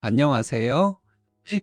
안녕하세요.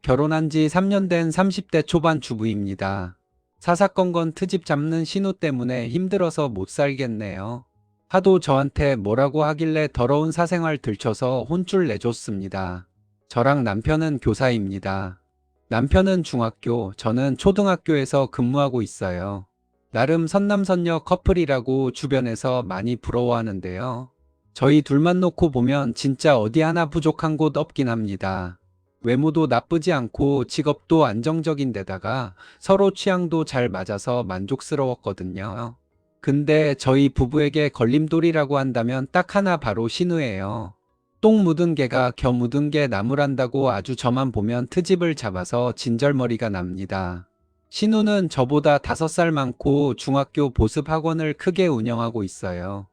결혼한 지 3년 된 30대 초반 주부입니다. 사사건건 트집 잡는 신우 때문에 힘들어서 못 살겠네요. 하도 저한테 뭐라고 하길래 더러운 사생활 들춰서 혼쭐 내줬습니다. 저랑 남편은 교사입니다. 남편은 중학교, 저는 초등학교에서 근무하고 있어요. 나름 선남선녀 커플이라고 주변에서 많이 부러워하는데요. 저희 둘만 놓고 보면 진짜 어디 하나 부족한 곳 없긴 합니다. 외모도 나쁘지 않고 직업도 안정적인 데다가 서로 취향도 잘 맞아서 만족스러웠거든요. 근데 저희 부부에게 걸림돌이라고 한다면 딱 하나 바로 신우예요. 똥 묻은 개가 겨 묻은 개 나무란다고 아주 저만 보면 트집을 잡아서 진절머리가 납니다. 신우는 저보다 5살 많고 중학교 보습 학원을 크게 운영하고 있어요.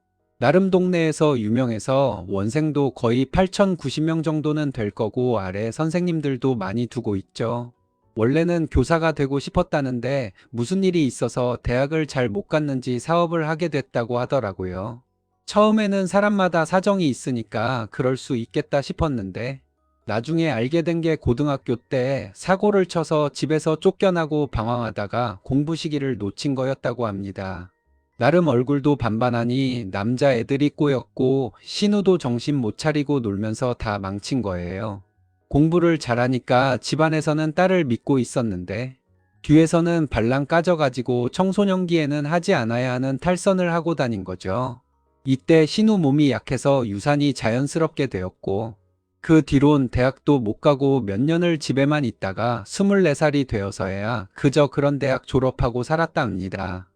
나름 동네에서 유명해서 원생도 거의 8,090명 정도는 될 거고 아래 선생님들도 많이 두고 있죠. 원래는 교사가 되고 싶었다는데 무슨 일이 있어서 대학을 잘 못 갔는지 사업을 하게 됐다고 하더라고요. 처음에는 사람마다 사정이 있으니까 그럴 수 있겠다 싶었는데 나중에 알게 된 게 고등학교 때 사고를 쳐서 집에서 쫓겨나고 방황하다가 공부 시기를 놓친 거였다고 합니다. 나름 얼굴도 반반하니 남자애들이 꼬였고 신우도 정신 못 차리고 놀면서 다 망친 거예요. 공부를 잘하니까 집안에서는 딸을 믿고 있었는데 뒤에서는 발랑 까져가지고 청소년기에는 하지 않아야 하는 탈선을 하고 다닌 거죠. 이때 신우 몸이 약해서 유산이 자연스럽게 되었고 그 뒤론 대학도 못 가고 몇 년을 집에만 있다가 24살이 되어서야 그저 그런 대학 졸업하고 살았답니다.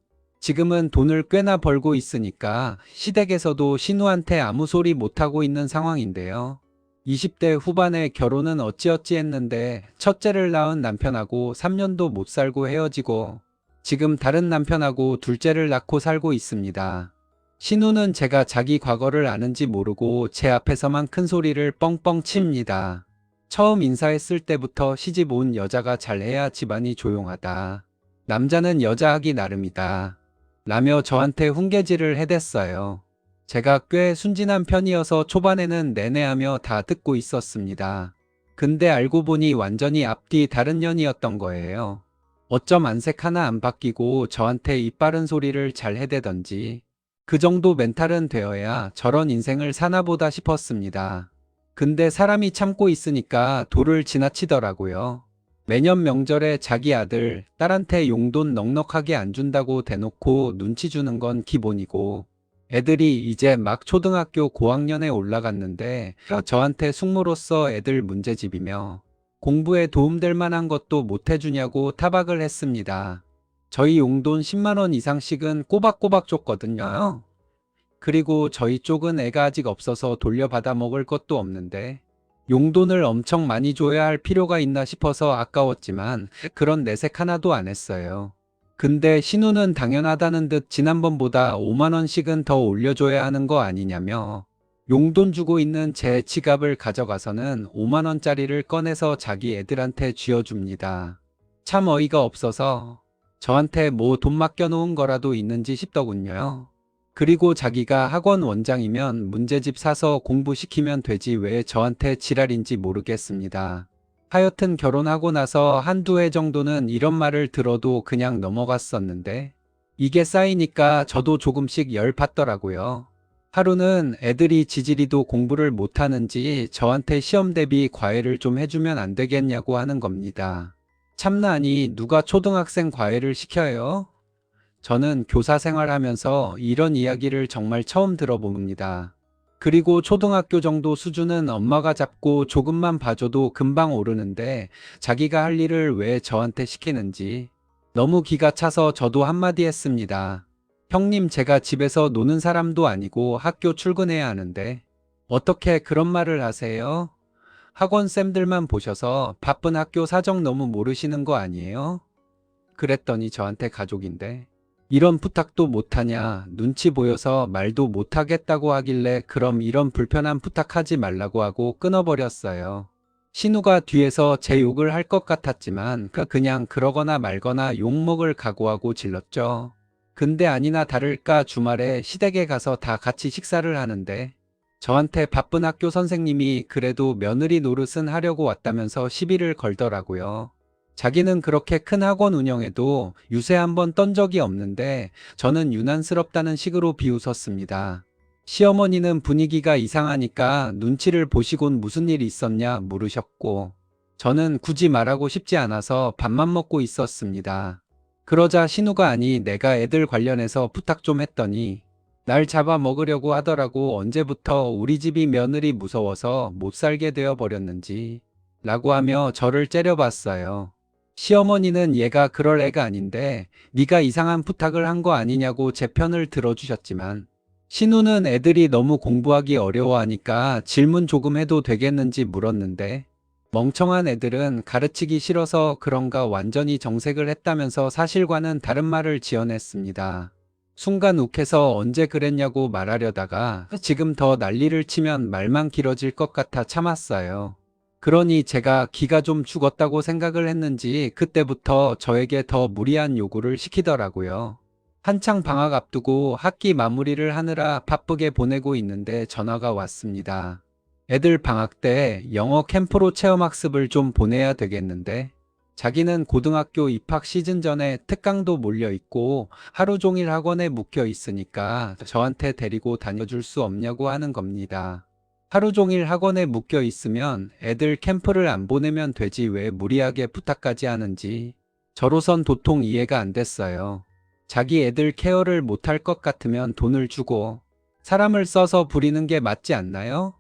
지금은 돈을 꽤나 벌고 있으니까 시댁에서도 신우한테 아무 소리 못하고 있는 상황인데요. 20대 후반에 결혼은 어찌어찌 했는데 첫째를 낳은 남편하고 3년도 못 살고 헤어지고 지금 다른 남편하고 둘째를 낳고 살고 있습니다. 신우는 제가 자기 과거를 아는지 모르고 제 앞에서만 큰 소리를 뻥뻥 칩니다. 처음 인사했을 때부터 시집 온 여자가 잘해야 집안이 조용하다. 남자는 여자하기 나름이다. 라며 저한테 훈계질을 해댔어요. 제가 꽤 순진한 편이어서 초반에는 내내하며 다 듣고 있었습니다. 근데 알고 보니 완전히 앞뒤 다른 년이었던 거예요. 어쩜 안색 하나 안 바뀌고 저한테 입 바른 소리를 잘 해대던지 그 정도 멘탈은 되어야 저런 인생을 사나 보다 싶었습니다. 근데 사람이 참고 있으니까 도를 지나치더라고요. 매년 명절에 자기 아들, 딸한테 용돈 넉넉하게 안 준다고 대놓고 눈치 주는 건 기본이고 애들이 이제 막 초등학교 고학년에 올라갔는데 저한테 숙모로서 애들 문제집이며 공부에 도움될 만한 것도 못 해주냐고 타박을 했습니다. 저희 용돈 10만 원 이상씩은 꼬박꼬박 줬거든요. 그리고 저희 쪽은 애가 아직 없어서 돌려받아 먹을 것도 없는데 용돈을 엄청 많이 줘야 할 필요가 있나 싶어서 아까웠지만 그런 내색 하나도 안 했어요. 근데 신우는 당연하다는 듯 지난번보다 5만 원씩은 더 올려줘야 하는 거 아니냐며 용돈 주고 있는 제 지갑을 가져가서는 5만 원짜리를 꺼내서 자기 애들한테 쥐어줍니다. 참 어이가 없어서 저한테 뭐 돈 맡겨놓은 거라도 있는지 싶더군요. 그리고 자기가 학원 원장이면 문제집 사서 공부시키면 되지 왜 저한테 지랄인지 모르겠습니다. 하여튼 결혼하고 나서 한두 해 정도는 이런 말을 들어도 그냥 넘어갔었는데 이게 쌓이니까 저도 조금씩 열 받더라고요. 하루는 애들이 지지리도 공부를 못하는지 저한테 시험 대비 과외를 좀 해주면 안 되겠냐고 하는 겁니다. 참나니 누가 초등학생 과외를 시켜요? 저는 교사 생활하면서 이런 이야기를 정말 처음 들어봅니다. 그리고 초등학교 정도 수준은 엄마가 잡고 조금만 봐줘도 금방 오르는데 자기가 할 일을 왜 저한테 시키는지 너무 기가 차서 저도 한마디 했습니다. 형님, 제가 집에서 노는 사람도 아니고 학교 출근해야 하는데 어떻게 그런 말을 하세요? 학원 쌤들만 보셔서 바쁜 학교 사정 너무 모르시는 거 아니에요? 그랬더니 저한테 가족인데 이런 부탁도 못하냐, 눈치 보여서 말도 못하겠다고 하길래 그럼 이런 불편한 부탁하지 말라고 하고 끊어버렸어요. 신우가 뒤에서 제 욕을 할 것 같았지만 그냥 그러거나 말거나 욕먹을 각오하고 질렀죠. 근데 아니나 다를까 주말에 시댁에 가서 다 같이 식사를 하는데 저한테 바쁜 학교 선생님이 그래도 며느리 노릇은 하려고 왔다면서 시비를 걸더라고요. 자기는 그렇게 큰 학원 운영에도 유세 한번 떤 적이 없는데 저는 유난스럽다는 식으로 비웃었습니다. 시어머니는 분위기가 이상하니까 눈치를 보시곤 무슨 일 있었냐 물으셨고 저는 굳이 말하고 싶지 않아서 밥만 먹고 있었습니다. 그러자 신우가 아니 내가 애들 관련해서 부탁 좀 했더니 날 잡아 먹으려고 하더라고. 언제부터 우리 집이 며느리 무서워서 못 살게 되어 버렸는지 라고 하며 저를 째려봤어요. 시어머니는 얘가 그럴 애가 아닌데 네가 이상한 부탁을 한 거 아니냐고 제 편을 들어주셨지만 신우는 애들이 너무 공부하기 어려워하니까 질문 조금 해도 되겠는지 물었는데 멍청한 애들은 가르치기 싫어서 그런가 완전히 정색을 했다면서 사실과는 다른 말을 지어냈습니다. 순간 욱해서 언제 그랬냐고 말하려다가 지금 더 난리를 치면 말만 길어질 것 같아 참았어요. 그러니 제가 기가 좀 죽었다고 생각을 했는지 그때부터 저에게 더 무리한 요구를 시키더라고요. 한창 방학 앞두고 학기 마무리를 하느라 바쁘게 보내고 있는데 전화가 왔습니다. 애들 방학 때 영어 캠프로 체험학습을 좀 보내야 되겠는데 자기는 고등학교 입학 시즌 전에 특강도 몰려 있고 하루 종일 학원에 묵혀 있으니까 저한테 데리고 다녀줄 수 없냐고 하는 겁니다. 하루 종일 학원에 묵혀 있으면 애들 캠프를 안 보내면 되지 왜 무리하게 부탁까지 하는지 저로선 도통 이해가 안 됐어요. 자기 애들 케어를 못할 것 같으면 돈을 주고 사람을 써서 부리는 게 맞지 않나요?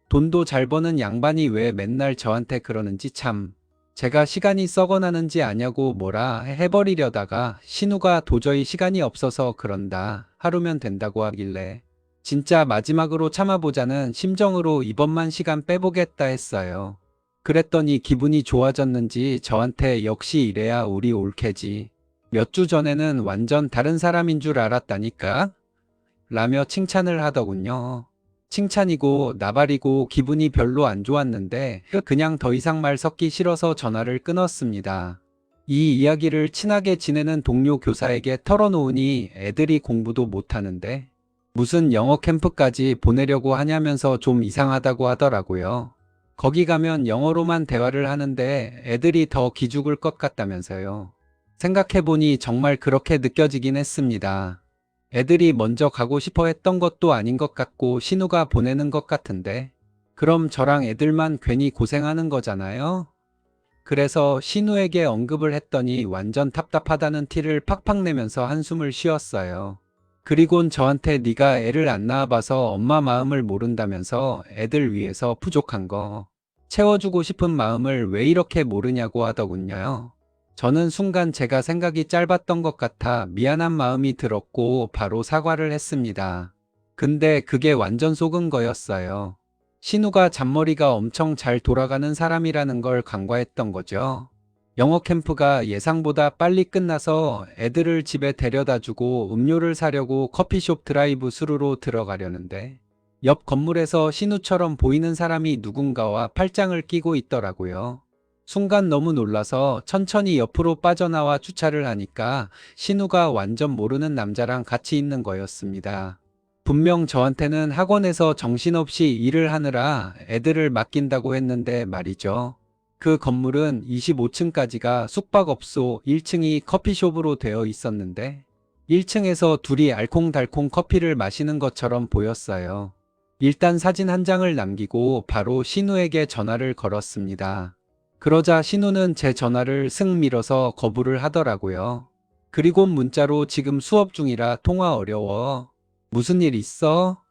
돈도 잘 버는 양반이 왜 맨날 저한테 그러는지 참. 제가 시간이 썩어나는지 아냐고 뭐라 해버리려다가 신우가 도저히 시간이 없어서 그런다. 하루면 된다고 하길래 진짜 마지막으로 참아보자는 심정으로 이번만 시간 빼보겠다 했어요. 그랬더니 기분이 좋아졌는지 저한테 역시 이래야 우리 올케지. 몇 주 전에는 완전 다른 사람인 줄 알았다니까? 라며 칭찬을 하더군요. 칭찬이고 나발이고 기분이 별로 안 좋았는데 그냥 더 이상 말 섞기 싫어서 전화를 끊었습니다. 이 이야기를 친하게 지내는 동료 교사에게 털어놓으니 애들이 공부도 못하는데 무슨 영어 캠프까지 보내려고 하냐면서 좀 이상하다고 하더라고요. 거기 가면 영어로만 대화를 하는데 애들이 더 기죽을 것 같다면서요. 생각해보니 정말 그렇게 느껴지긴 했습니다. 애들이 먼저 가고 싶어 했던 것도 아닌 것 같고 신우가 보내는 것 같은데 그럼 저랑 애들만 괜히 고생하는 거잖아요. 그래서 신우에게 언급을 했더니 완전 답답하다는 티를 팍팍 내면서 한숨을 쉬었어요. 그리곤 저한테 네가 애를 안 낳아봐서 엄마 마음을 모른다면서 애들 위해서 부족한 거 채워주고 싶은 마음을 왜 이렇게 모르냐고 하더군요. 저는 순간 제가 생각이 짧았던 것 같아 미안한 마음이 들었고 바로 사과를 했습니다. 근데 그게 완전 속은 거였어요. 신우가 잔머리가 엄청 잘 돌아가는 사람이라는 걸 간과했던 거죠. 영어 캠프가 예상보다 빨리 끝나서 애들을 집에 데려다 주고 음료를 사려고 커피숍 드라이브 스루로 들어가려는데 옆 건물에서 신우처럼 보이는 사람이 누군가와 팔짱을 끼고 있더라고요. 순간 너무 놀라서 천천히 옆으로 빠져나와 주차를 하니까 신우가 완전 모르는 남자랑 같이 있는 거였습니다. 분명 저한테는 학원에서 정신없이 일을 하느라 애들을 맡긴다고 했는데 말이죠. 그 건물은 25층까지가 숙박업소, 1층이 커피숍으로 되어 있었는데 1층에서 둘이 알콩달콩 커피를 마시는 것처럼 보였어요. 일단 사진 한 장을 남기고 바로 신우에게 전화를 걸었습니다. 그러자 신우는 제 전화를 슥 밀어서 거부를 하더라고요. 그리곤 문자로 지금 수업 중이라 통화 어려워. 무슨 일 있어?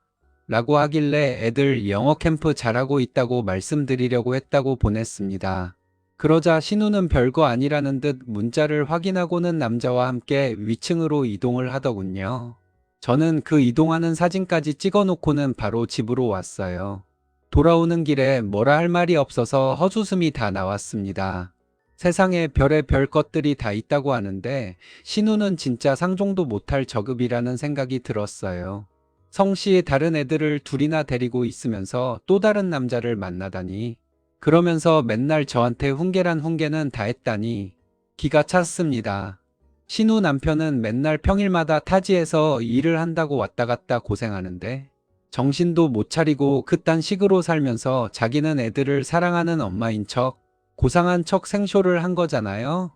라고 하길래 애들 영어 캠프 잘하고 있다고 말씀드리려고 했다고 보냈습니다. 그러자 신우는 별거 아니라는 듯 문자를 확인하고는 남자와 함께 위층으로 이동을 하더군요. 저는 그 이동하는 사진까지 찍어놓고는 바로 집으로 왔어요. 돌아오는 길에 뭐라 할 말이 없어서 헛웃음이 다 나왔습니다. 세상에 별의 별 것들이 다 있다고 하는데 신우는 진짜 상종도 못할 저급이라는 생각이 들었어요. 성씨의 다른 애들을 둘이나 데리고 있으면서 또 다른 남자를 만나다니 그러면서 맨날 저한테 훈계란 훈계는 다 했다니 기가 찼습니다. 신우 남편은 맨날 평일마다 타지에서 일을 한다고 왔다 갔다 고생하는데 정신도 못 차리고 그딴 식으로 살면서 자기는 애들을 사랑하는 엄마인 척, 고상한 척 생쇼를 한 거잖아요.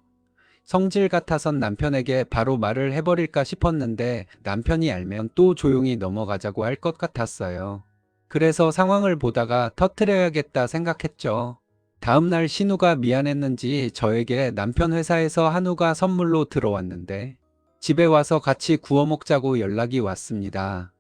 성질 같아선 남편에게 바로 말을 해버릴까 싶었는데 남편이 알면 또 조용히 넘어가자고 할 것 같았어요. 그래서 상황을 보다가 터트려야겠다 생각했죠. 다음날 신우가 미안했는지 저에게 남편 회사에서 한우가 선물로 들어왔는데 집에 와서 같이 구워 먹자고 연락이 왔습니다.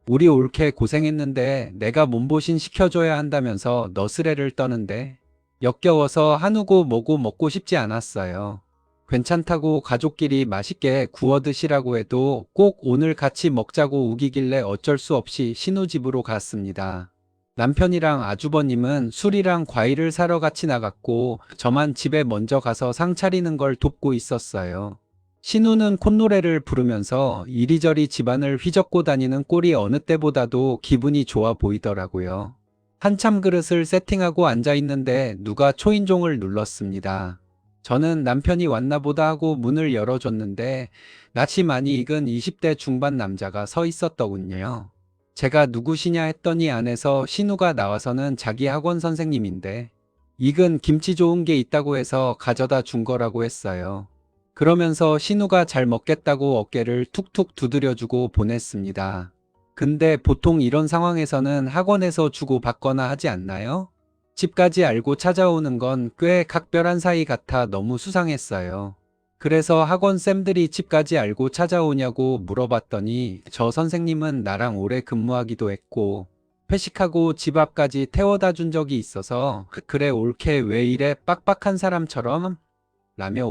우리 올케 고생했는데 내가 몸보신 시켜줘야 한다면서 너스레를 떠는데 역겨워서 한우고 뭐고 먹고 싶지 않았어요. 괜찮다고 가족끼리 맛있게 구워 드시라고 해도 꼭 오늘 같이 먹자고 우기길래 어쩔 수 없이 신우 집으로 갔습니다. 남편이랑 아주버님은 술이랑 과일을 사러 같이 나갔고 저만 집에 먼저 가서 상 차리는 걸 돕고 있었어요. 신우는 콧노래를 부르면서 이리저리 집안을 휘젓고 다니는 꼴이 어느 때보다도 기분이 좋아 보이더라고요. 한참 그릇을 세팅하고 앉아 있는데 누가 초인종을 눌렀습니다. 저는 남편이 왔나 보다 하고 문을 열어줬는데 낯이 많이 익은 20대 중반 남자가 서 있었더군요. 제가 누구시냐 했더니 안에서 신우가 나와서는 자기 학원 선생님인데 익은 김치 좋은 게 있다고 해서 가져다 준 거라고 했어요. 그러면서 신우가 잘 먹겠다고 어깨를 툭툭 두드려주고 보냈습니다. 근데 보통 이런 상황에서는 학원에서 주고 받거나 하지 않나요? 집까지 알고 찾아오는 건 꽤 각별한 사이 같아 너무 수상했어요. 그래서 학원쌤들이 집까지 알고 찾아오냐고 물어봤더니 저 선생님은 나랑 오래 근무하기도 했고 회식하고 집 앞까지 태워다 준 적이 있어서 그래 올케 왜 이래 빡빡한 사람처럼? 라며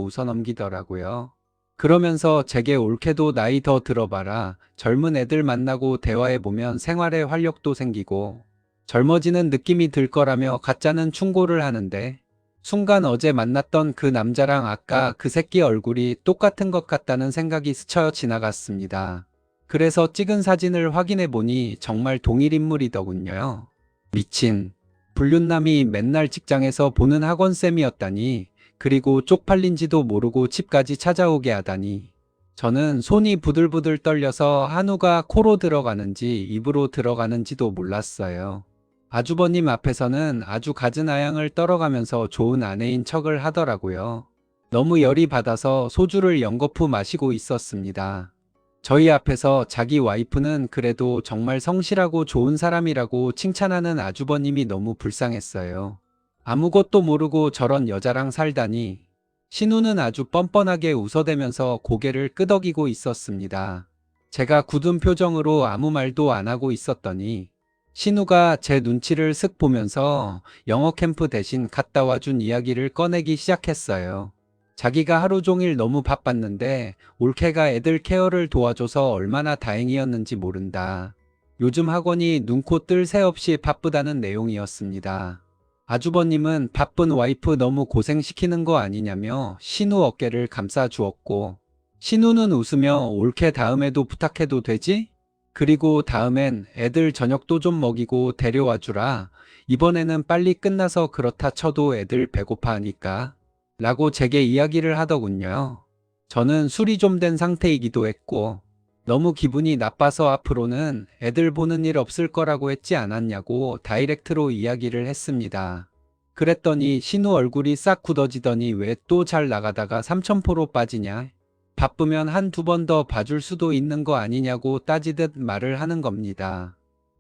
웃어넘기더라고요. 그러면서 제게 올케도 나이 더 들어봐라. 젊은 애들 만나고 대화해보면 생활에 활력도 생기고 젊어지는 느낌이 들 거라며 가짜는 충고를 하는데 순간 어제 만났던 그 남자랑 아까 그 새끼 얼굴이 똑같은 것 같다는 생각이 스쳐 지나갔습니다. 그래서 찍은 사진을 확인해 보니 정말 동일 인물이더군요. 미친. 불륜남이 맨날 직장에서 보는 학원쌤이었다니. 그리고 쪽팔린지도 모르고 집까지 찾아오게 하다니. 저는 손이 부들부들 떨려서 한우가 코로 들어가는지 입으로 들어가는지도 몰랐어요. 아주버님 앞에서는 아주 갖은 아양을 떨어가면서 좋은 아내인 척을 하더라고요. 너무 열이 받아서 소주를 연거푸 마시고 있었습니다. 저희 앞에서 자기 와이프는 그래도 정말 성실하고 좋은 사람이라고 칭찬하는 아주버님이 너무 불쌍했어요. 아무것도 모르고 저런 여자랑 살다니. 신우는 아주 뻔뻔하게 웃어대면서 고개를 끄덕이고 있었습니다. 제가 굳은 표정으로 아무 말도 안 하고 있었더니 신우가 제 눈치를 슥 보면서 영어 캠프 대신 갔다 와준 이야기를 꺼내기 시작했어요. 자기가 하루 종일 너무 바빴는데 올케가 애들 케어를 도와줘서 얼마나 다행이었는지 모른다. 요즘 학원이 눈코 뜰 새 없이 바쁘다는 내용이었습니다. 아주버님은 바쁜 와이프 너무 고생시키는 거 아니냐며 신우 어깨를 감싸 주었고 신우는 웃으며 올케 다음에도 부탁해도 되지? 그리고 다음엔 애들 저녁도 좀 먹이고 데려와 주라. 이번에는 빨리 끝나서 그렇다 쳐도 애들 배고파 하니까. 라고 제게 이야기를 하더군요. 저는 술이 좀 된 상태이기도 했고 너무 기분이 나빠서 앞으로는 애들 보는 일 없을 거라고 했지 않았냐고 다이렉트로 이야기를 했습니다. 그랬더니 신우 얼굴이 싹 굳어지더니 왜 또 잘 나가다가 삼천포로 빠지냐? 바쁘면 한두 번 더 봐줄 수도 있는 거 아니냐고 따지듯 말을 하는 겁니다.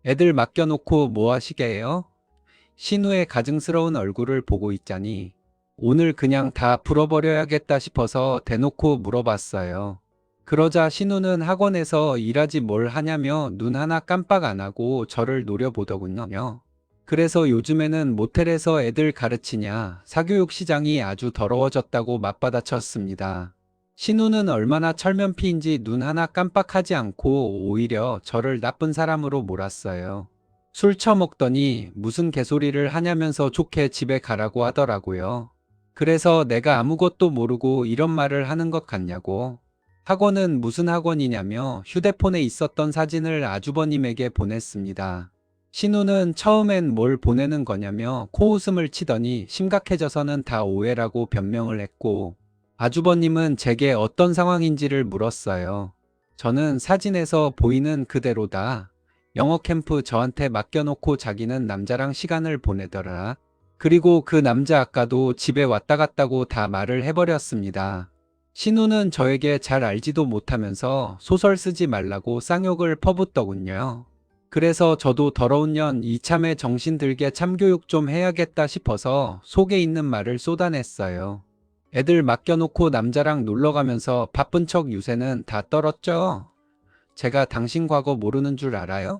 애들 맡겨놓고 뭐 하시게요? 신우의 가증스러운 얼굴을 보고 있자니 오늘 그냥 다 풀어버려야겠다 싶어서 대놓고 물어봤어요. 그러자 신우는 학원에서 일하지 뭘 하냐며 눈 하나 깜빡 안 하고 저를 노려보더군요. 그래서 요즘에는 모텔에서 애들 가르치냐, 사교육 시장이 아주 더러워졌다고 맞받아쳤습니다. 신우는 얼마나 철면피인지 눈 하나 깜빡하지 않고 오히려 저를 나쁜 사람으로 몰았어요. 술 처먹더니 무슨 개소리를 하냐면서 좋게 집에 가라고 하더라고요. 그래서 내가 아무것도 모르고 이런 말을 하는 것 같냐고. 학원은 무슨 학원이냐며 휴대폰에 있었던 사진을 아주버님에게 보냈습니다. 신우는 처음엔 뭘 보내는 거냐며 코웃음을 치더니 심각해져서는 다 오해라고 변명을 했고 아주버님은 제게 어떤 상황인지를 물었어요. 저는 사진에서 보이는 그대로다. 영어 캠프 저한테 맡겨놓고 자기는 남자랑 시간을 보내더라. 그리고 그 남자 아까도 집에 왔다 갔다고 다 말을 해버렸습니다. 신우는 저에게 잘 알지도 못하면서 소설 쓰지 말라고 쌍욕을 퍼붓더군요. 그래서 저도 더러운 년 이참에 정신 들게 참교육 좀 해야겠다 싶어서 속에 있는 말을 쏟아냈어요. 애들 맡겨놓고 남자랑 놀러가면서 바쁜 척 유세는 다 떨었죠? 제가 당신 과거 모르는 줄 알아요?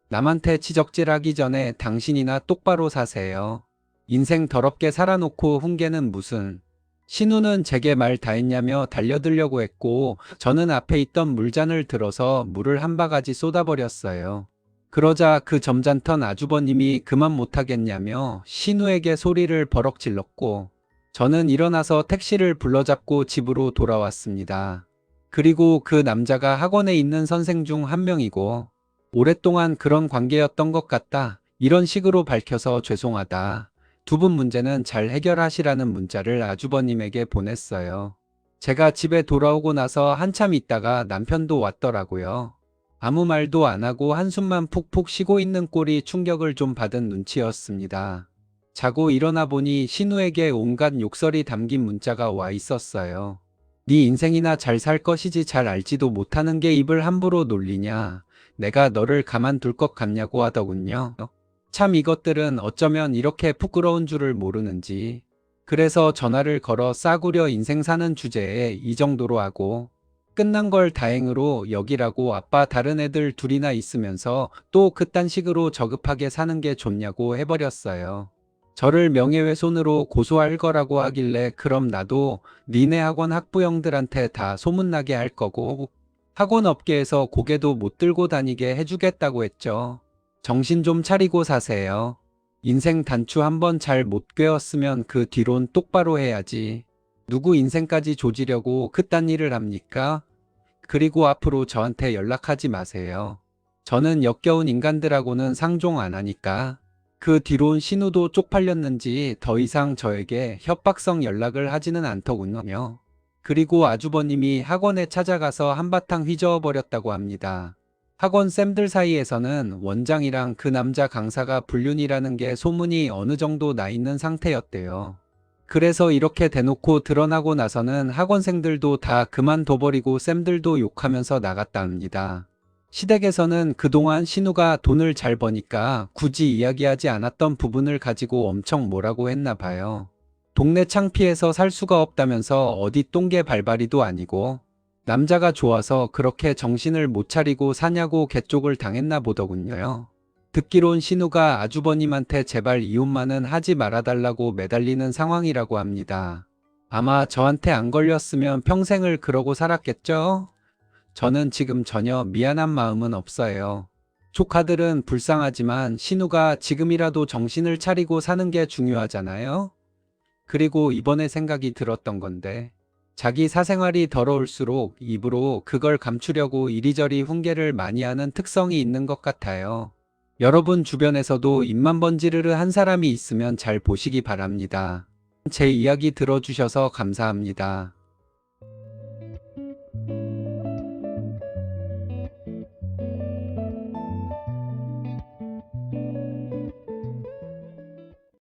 남한테 지적질하기 전에 당신이나 똑바로 사세요. 인생 더럽게 살아놓고 훈계는 무슨. 신우는 제게 말 다 했냐며 달려들려고 했고 저는 앞에 있던 물잔을 들어서 물을 한 바가지 쏟아버렸어요. 그러자 그 점잖던 아주버님이 그만 못하겠냐며 신우에게 소리를 버럭 질렀고 저는 일어나서 택시를 불러잡고 집으로 돌아왔습니다. 그리고 그 남자가 학원에 있는 선생 중 한 명이고 오랫동안 그런 관계였던 것 같다. 이런 식으로 밝혀서 죄송하다. 두 분 문제는 잘 해결하시라는 문자를 아주버님에게 보냈어요. 제가 집에 돌아오고 나서 한참 있다가 남편도 왔더라고요. 아무 말도 안 하고 한숨만 푹푹 쉬고 있는 꼴이 충격을 좀 받은 눈치였습니다. 자고 일어나 보니 신우에게 온갖 욕설이 담긴 문자가 와 있었어요. 네 인생이나 잘 살 것이지 잘 알지도 못하는 게 입을 함부로 놀리냐. 내가 너를 가만둘 것 같냐고 하더군요. 참 이것들은 어쩌면 이렇게 부끄러운 줄을 모르는지. 그래서 전화를 걸어 싸구려 인생 사는 주제에 이 정도로 하고 끝난 걸 다행으로 여기라고 아빠 다른 애들 둘이나 있으면서 또 그딴 식으로 저급하게 사는 게 좋냐고 해버렸어요. 저를 명예훼손으로 고소할 거라고 하길래 그럼 나도 니네 학원 학부형들한테 다 소문나게 할 거고 학원 업계에서 고개도 못 들고 다니게 해주겠다고 했죠. 정신 좀 차리고 사세요. 인생 단추 한번 잘 못 꿰었으면 그 뒤론 똑바로 해야지. 누구 인생까지 조지려고 그딴 일을 합니까? 그리고 앞으로 저한테 연락하지 마세요. 저는 역겨운 인간들하고는 상종 안 하니까. 그 뒤론 신우도 쪽팔렸는지 더 이상 저에게 협박성 연락을 하지는 않더군요. 그리고 아주버님이 학원에 찾아가서 한바탕 휘저어버렸다고 합니다. 학원 쌤들 사이에서는 원장이랑 그 남자 강사가 불륜이라는 게 소문이 어느 정도 나 있는 상태였대요. 그래서 이렇게 대놓고 드러나고 나서는 학원생들도 다 그만둬버리고 쌤들도 욕하면서 나갔다 합니다. 시댁에서는 그동안 신우가 돈을 잘 버니까 굳이 이야기하지 않았던 부분을 가지고 엄청 뭐라고 했나 봐요. 동네 창피해서 살 수가 없다면서 어디 똥개 발발이도 아니고 남자가 좋아서 그렇게 정신을 못 차리고 사냐고 개쪽을 당했나 보더군요. 듣기론 신우가 아주버님한테 제발 이혼만은 하지 말아달라고 매달리는 상황이라고 합니다. 아마 저한테 안 걸렸으면 평생을 그러고 살았겠죠? 저는 지금 전혀 미안한 마음은 없어요. 조카들은 불쌍하지만 신우가 지금이라도 정신을 차리고 사는 게 중요하잖아요? 그리고 이번에 생각이 들었던 건데 자기 사생활이 더러울수록 입으로 그걸 감추려고 이리저리 훈계를 많이 하는 특성이 있는 것 같아요. 여러분 주변에서도 입만 번지르르 한 사람이 있으면 잘 보시기 바랍니다. 제 이야기 들어주셔서 감사합니다.